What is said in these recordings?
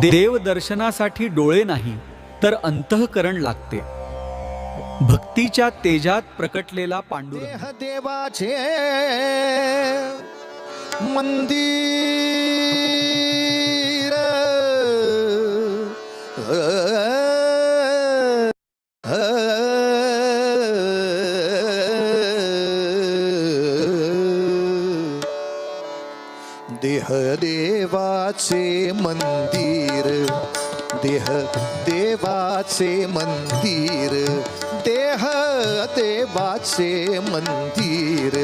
देव दर्शनासाठी डोळे नाही तर अंतःकरण लागते। भक्तीच्या तेजात प्रकटलेला पांडुरंग देवाचे मंदिर देह देवाचे मंदिर, देह देवाचे मंदिर, देह देवाचे मंदिर।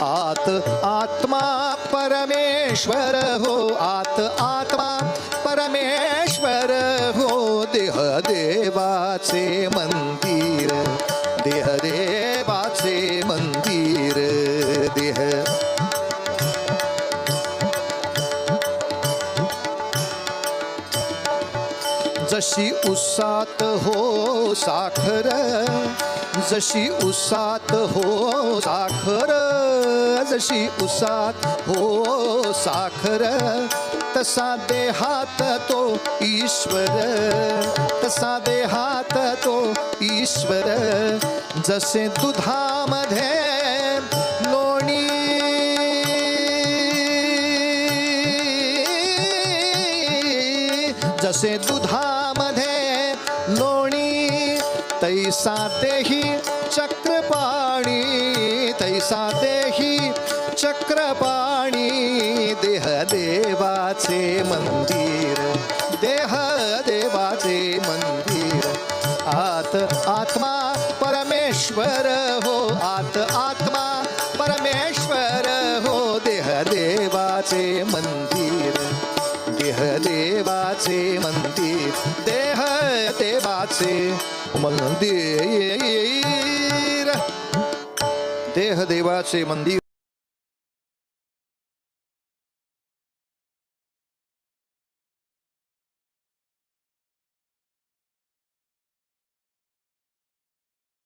आत आत्मा परमेश्वर हो, आत आत्मा परमेश्वर हो। देह देवाचे मंदिर, देह देवाचे मंदिर, देह जशी उसात हो साखर, जशी उसात हो साखर, जशी उसात हो साखर, तसा देहात तो ईश्वर, तसा देहात तो ईश्वर। जसे दुधामध्ये लोणी, जसे दुधामध्ये लोणी, तैसा देही चक्रपाणी, तैसा देही चक्रपाणी। देह देवाचे मंदिर, देह देवाचे मंदिर। आत आत्मा परमेश्वर हो, आत आत्मा परमेश्वर हो। देह देवाचे मंदिर, देह देवाचे मंदिर, देह देवाचे मंदिर, देह देवाचे मंदिर।